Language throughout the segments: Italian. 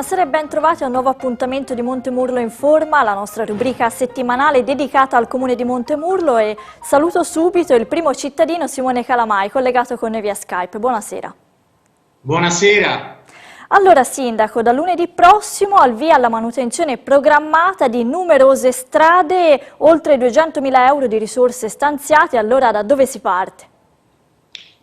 Buonasera e ben trovati a un nuovo appuntamento di Montemurlo in Forma, la nostra rubrica settimanale dedicata al comune di Montemurlo, e saluto subito il primo cittadino Simone Calamai, collegato con noi via Skype. Buonasera. Buonasera. Allora Sindaco, da lunedì prossimo al via alla manutenzione programmata di numerose strade, oltre 200.000 euro di risorse stanziate. Allora da dove si parte?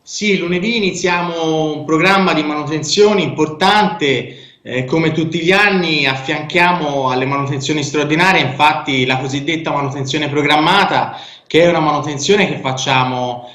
Sì, lunedì iniziamo un programma di manutenzione importante. Come tutti gli anni affianchiamo alle manutenzioni straordinarie, infatti, la cosiddetta manutenzione programmata, che è una manutenzione che facciamo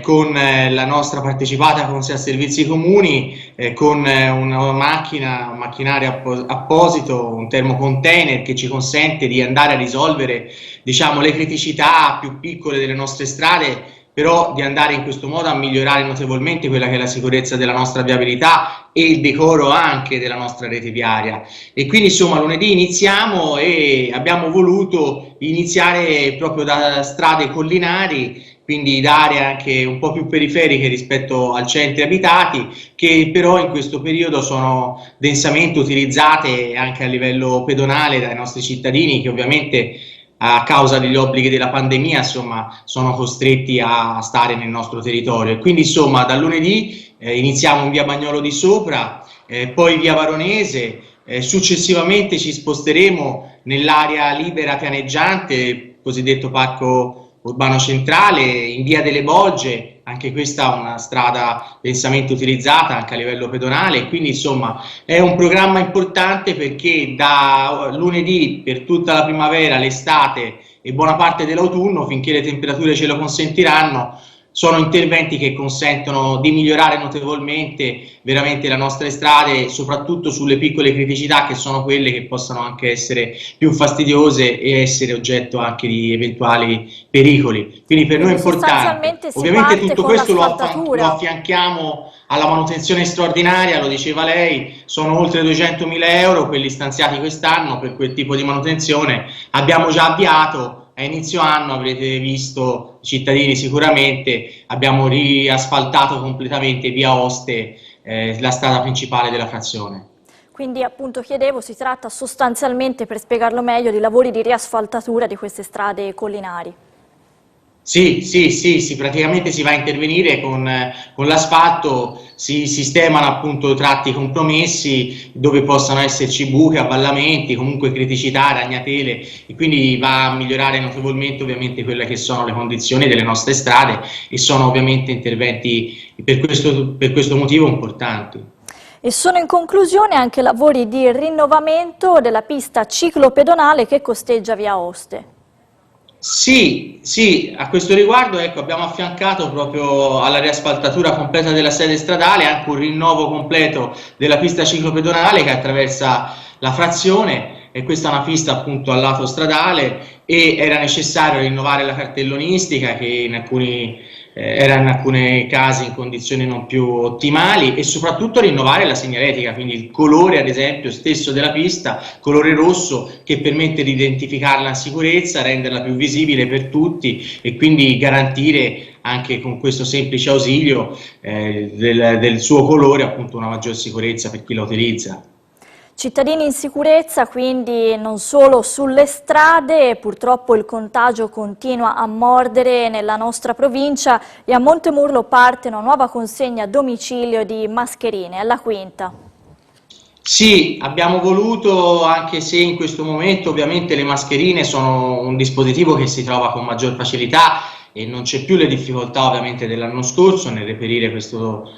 con la nostra partecipata con SEA Servizi Comuni, con una macchina, un macchinario apposito, un termocontainer che ci consente di andare a risolvere, diciamo, le criticità più piccole delle nostre strade, però di andare in questo modo a migliorare notevolmente quella che è la sicurezza della nostra viabilità e il decoro anche della nostra rete viaria. E quindi insomma lunedì iniziamo e abbiamo voluto iniziare proprio da strade collinari, quindi da aree anche un po' più periferiche rispetto ai centri abitati, che però in questo periodo sono densamente utilizzate anche a livello pedonale dai nostri cittadini, che ovviamente a causa degli obblighi della pandemia, insomma, sono costretti a stare nel nostro territorio. E quindi, insomma, da lunedì iniziamo in via Bagnolo di Sopra, poi via Varonese, successivamente ci sposteremo nell'area libera pianeggiante, cosiddetto Parco Urbano Centrale, in via delle Bolge. Anche questa è una strada densamente utilizzata anche a livello pedonale, quindi insomma è un programma importante perché da lunedì per tutta la primavera, l'estate e buona parte dell'autunno, finché le temperature ce lo consentiranno, sono interventi che consentono di migliorare notevolmente veramente le nostre strade, soprattutto sulle piccole criticità che sono quelle che possono anche essere più fastidiose e essere oggetto anche di eventuali pericoli. Quindi per noi è importante. Ovviamente tutto questo lo affianchiamo alla manutenzione straordinaria, lo diceva lei, sono oltre 200.000 euro quelli stanziati quest'anno per quel tipo di manutenzione. Abbiamo già avviato. A inizio anno avrete visto, cittadini sicuramente, abbiamo riasfaltato completamente via Oste, la strada principale della frazione. Quindi appunto chiedevo, si tratta sostanzialmente, per spiegarlo meglio, di lavori di riasfaltatura di queste strade collinari. Sì, praticamente si va a intervenire con l'asfalto, si sistemano appunto tratti compromessi dove possano esserci buche, avvallamenti, comunque criticità, ragnatele, e quindi va a migliorare notevolmente ovviamente quelle che sono le condizioni delle nostre strade, e sono ovviamente interventi per questo motivo importanti. E sono in conclusione anche lavori di rinnovamento della pista ciclopedonale che costeggia via Oste. Sì, a questo riguardo ecco, abbiamo affiancato proprio alla riasfaltatura completa della sede stradale anche un rinnovo completo della pista ciclopedonale che attraversa la frazione, e questa è una pista appunto al lato stradale, e era necessario rinnovare la cartellonistica che era in alcuni casi in condizioni non più ottimali, e soprattutto rinnovare la segnaletica, quindi il colore ad esempio stesso della pista, colore rosso, che permette di identificarla in sicurezza, renderla più visibile per tutti e quindi garantire anche con questo semplice ausilio del suo colore appunto una maggior sicurezza per chi la utilizza. Cittadini in sicurezza quindi non solo sulle strade, purtroppo il contagio continua a mordere nella nostra provincia, e a Montemurlo parte una nuova consegna a domicilio di mascherine, alla quinta. Sì, abbiamo voluto, anche se in questo momento ovviamente le mascherine sono un dispositivo che si trova con maggior facilità e non c'è più le difficoltà ovviamente dell'anno scorso nel reperire questo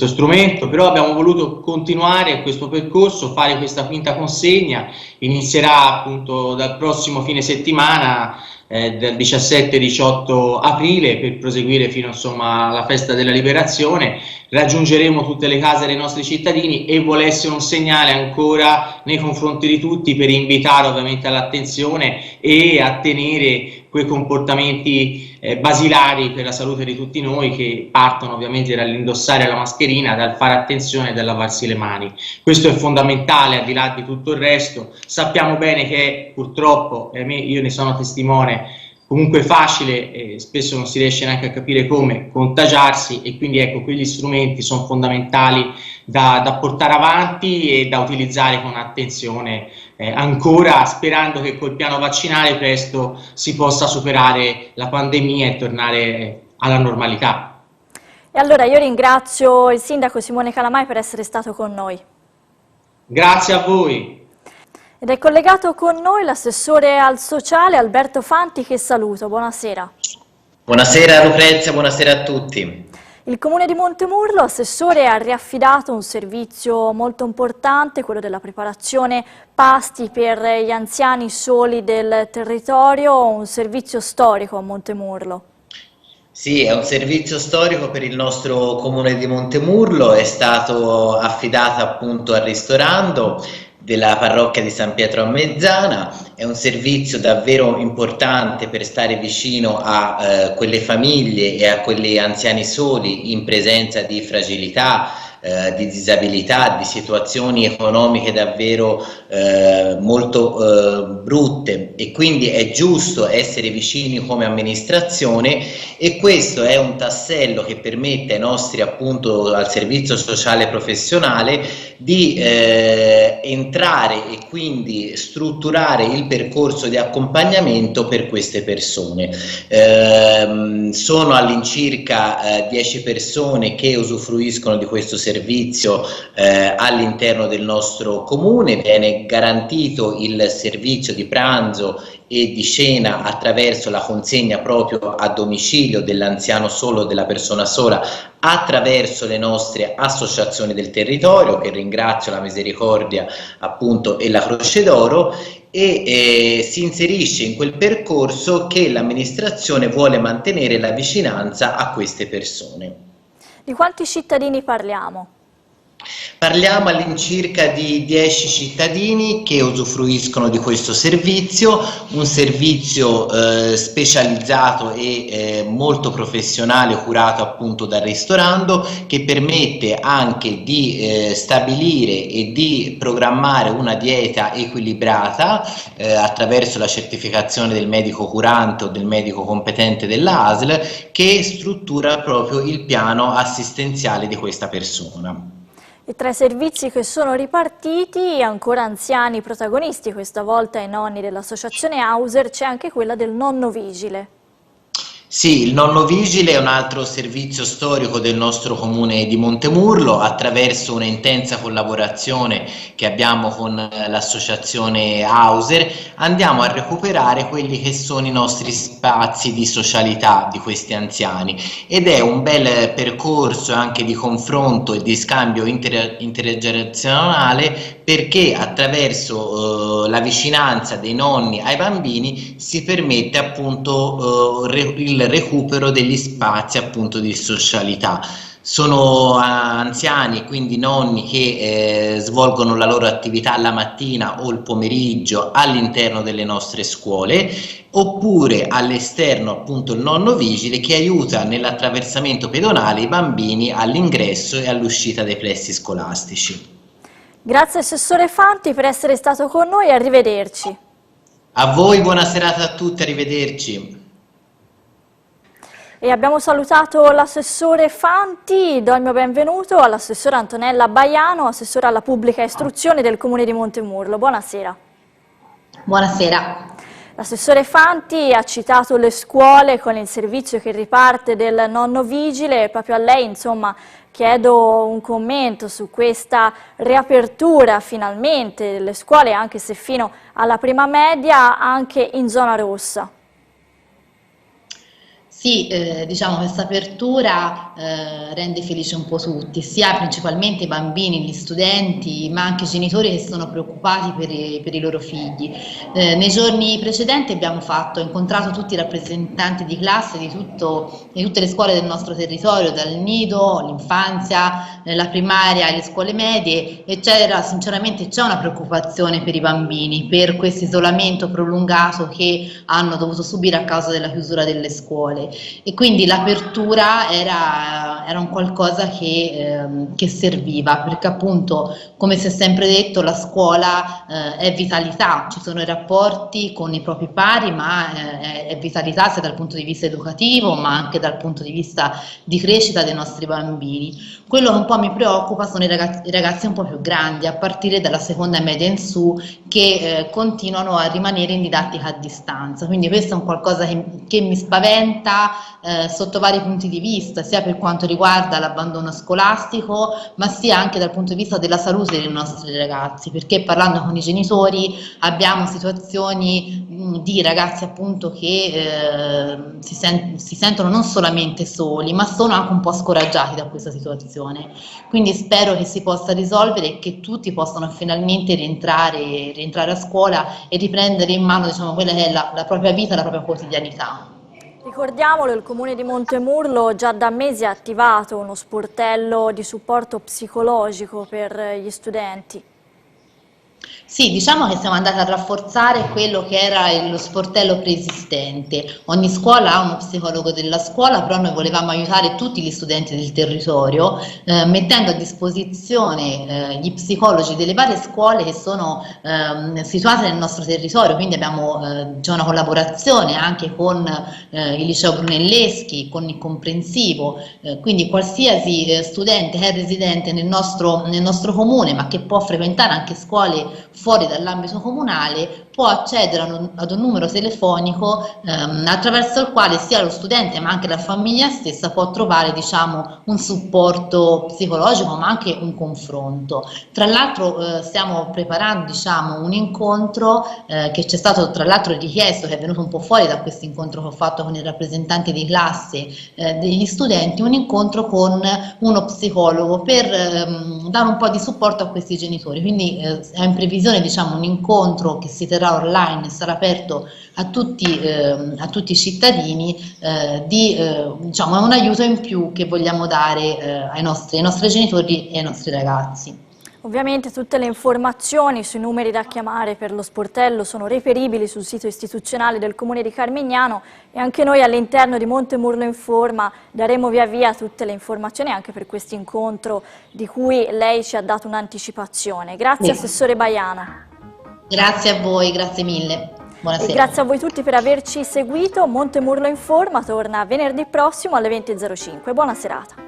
strumento, però abbiamo voluto continuare questo percorso, fare questa quinta consegna. Inizierà appunto dal prossimo fine settimana, dal 17-18 aprile, per proseguire fino insomma alla festa della liberazione. Raggiungeremo tutte le case dei nostri cittadini e vuole essere un segnale ancora nei confronti di tutti per invitare ovviamente all'attenzione e a tenere quei comportamenti basilari per la salute di tutti noi, che partono ovviamente dall'indossare la mascherina, dal fare attenzione e dal lavarsi le mani. Questo è fondamentale al di là di tutto il resto. Sappiamo bene che purtroppo, io ne sono testimone, comunque facile e spesso non si riesce neanche a capire come contagiarsi, e quindi ecco, quegli strumenti sono fondamentali da portare avanti e da utilizzare con attenzione, ancora sperando che col piano vaccinale presto si possa superare la pandemia e tornare alla normalità. E allora io ringrazio il sindaco Simone Calamai per essere stato con noi. Grazie a voi. Ed è collegato con noi l'assessore al sociale Alberto Fanti, che saluto. Buonasera. Buonasera Lucrezia, buonasera a tutti. Il Comune di Montemurlo, assessore, ha riaffidato un servizio molto importante, quello della preparazione pasti per gli anziani soli del territorio, un servizio storico a Montemurlo. Sì, è un servizio storico per il nostro Comune di Montemurlo, è stato affidato appunto al ristorando della parrocchia di San Pietro a Mezzana. È un servizio davvero importante per stare vicino a quelle famiglie e a quegli anziani soli in presenza di fragilità, di disabilità, di situazioni economiche davvero molto brutte, e quindi è giusto essere vicini come amministrazione, e questo è un tassello che permette ai nostri, appunto, al servizio sociale professionale di entrare e quindi strutturare il percorso di accompagnamento per queste persone. Sono all'incirca 10 persone che usufruiscono di questo servizio all'interno del nostro comune. Viene garantito il servizio di pranzo e di cena attraverso la consegna proprio a domicilio dell'anziano solo, della persona sola, attraverso le nostre associazioni del territorio, che ringrazio, la Misericordia appunto e la Croce d'Oro, e si inserisce in quel percorso che l'amministrazione vuole mantenere la vicinanza a queste persone. Di quanti cittadini parliamo? Parliamo all'incirca di 10 cittadini che usufruiscono di questo servizio, un servizio specializzato e molto professionale, curato appunto dal ristorando, che permette anche di stabilire e di programmare una dieta equilibrata attraverso la certificazione del medico curante o del medico competente dell'ASL, che struttura proprio il piano assistenziale di questa persona. E tra i servizi che sono ripartiti, ancora anziani protagonisti, questa volta i nonni dell'associazione Hauser, c'è anche quella del nonno vigile. Sì, il nonno vigile è un altro servizio storico del nostro comune di Montemurlo. Attraverso un'intensa collaborazione che abbiamo con l'associazione Hauser andiamo a recuperare quelli che sono i nostri spazi di socialità di questi anziani, ed è un bel percorso anche di confronto e di scambio intergenerazionale, perché attraverso la vicinanza dei nonni ai bambini si permette appunto il recupero degli spazi appunto di socialità. Sono anziani, quindi nonni, che svolgono la loro attività la mattina o il pomeriggio all'interno delle nostre scuole, oppure all'esterno appunto il nonno vigile, che aiuta nell'attraversamento pedonale i bambini all'ingresso e all'uscita dei plessi scolastici. Grazie Assessore Fanti per essere stato con noi, arrivederci. A voi buona serata a tutti, arrivederci. E abbiamo salutato l'assessore Fanti, do il mio benvenuto all'assessora Antonella Baiano, assessora alla pubblica istruzione del Comune di Montemurlo. Buonasera. Buonasera. L'assessore Fanti ha citato le scuole con il servizio che riparte del nonno vigile. Proprio a lei, insomma, chiedo un commento su questa riapertura finalmente delle scuole, anche se fino alla prima media, anche in zona rossa. Sì, diciamo questa apertura rende felice un po' tutti, sia principalmente i bambini, gli studenti, ma anche i genitori che sono preoccupati per i loro figli. Nei giorni precedenti abbiamo incontrato tutti i rappresentanti di classe di tutte le scuole del nostro territorio, dal nido, l'infanzia, la primaria, le scuole medie, e sinceramente c'è una preoccupazione per i bambini, per questo isolamento prolungato che hanno dovuto subire a causa della chiusura delle scuole. e quindi l'apertura era un qualcosa che serviva, perché appunto, come si è sempre detto, la scuola è vitalità, ci sono i rapporti con i propri pari, ma è vitalità sia dal punto di vista educativo, ma anche dal punto di vista di crescita dei nostri bambini. Quello che un po' mi preoccupa sono i ragazzi un po' più grandi, a partire dalla seconda media in su, che continuano a rimanere in didattica a distanza. Quindi questo è un qualcosa che mi spaventa sotto vari punti di vista, sia per quanto riguarda l'abbandono scolastico, ma sia anche dal punto di vista della salute dei nostri ragazzi, perché parlando con i genitori abbiamo situazioni di ragazzi appunto che si sentono non solamente soli, ma sono anche un po' scoraggiati da questa situazione. Quindi spero che si possa risolvere e che tutti possano finalmente rientrare a scuola e riprendere in mano, diciamo, quella che è la propria vita, la propria quotidianità. Ricordiamolo, il Comune di Montemurlo già da mesi ha attivato uno sportello di supporto psicologico per gli studenti. Sì, diciamo che siamo andati a rafforzare quello che era lo sportello preesistente. Ogni scuola ha uno psicologo della scuola, però noi volevamo aiutare tutti gli studenti del territorio, mettendo a disposizione gli psicologi delle varie scuole che sono situate nel nostro territorio. Quindi c'è una collaborazione anche con il liceo Brunelleschi, con il comprensivo, quindi qualsiasi studente che è residente nel nostro comune, ma che può frequentare anche scuole fuori dall'ambito comunale, può accedere ad un numero telefonico attraverso il quale sia lo studente ma anche la famiglia stessa può trovare, diciamo, un supporto psicologico, ma anche un confronto. Tra l'altro stiamo preparando, diciamo, un incontro che ci è stato tra l'altro richiesto, che è venuto un po' fuori da questo incontro che ho fatto con i rappresentanti di classe degli studenti, un incontro con uno psicologo per dare un po' di supporto a questi genitori. Quindi è in previsione, diciamo, un incontro che si terrà online e sarà aperto a tutti i cittadini, diciamo, è un aiuto in più che vogliamo dare ai nostri genitori e ai nostri ragazzi. Ovviamente tutte le informazioni sui numeri da chiamare per lo sportello sono reperibili sul sito istituzionale del Comune di Carmignano e anche noi all'interno di Montemurlo Informa daremo via via tutte le informazioni anche per questo incontro di cui lei ci ha dato un'anticipazione. Grazie Assessore Baiano. Grazie a voi, grazie mille. Buonasera. E grazie a voi tutti per averci seguito. Montemurlo Informa torna venerdì prossimo alle 20:05. Buona serata.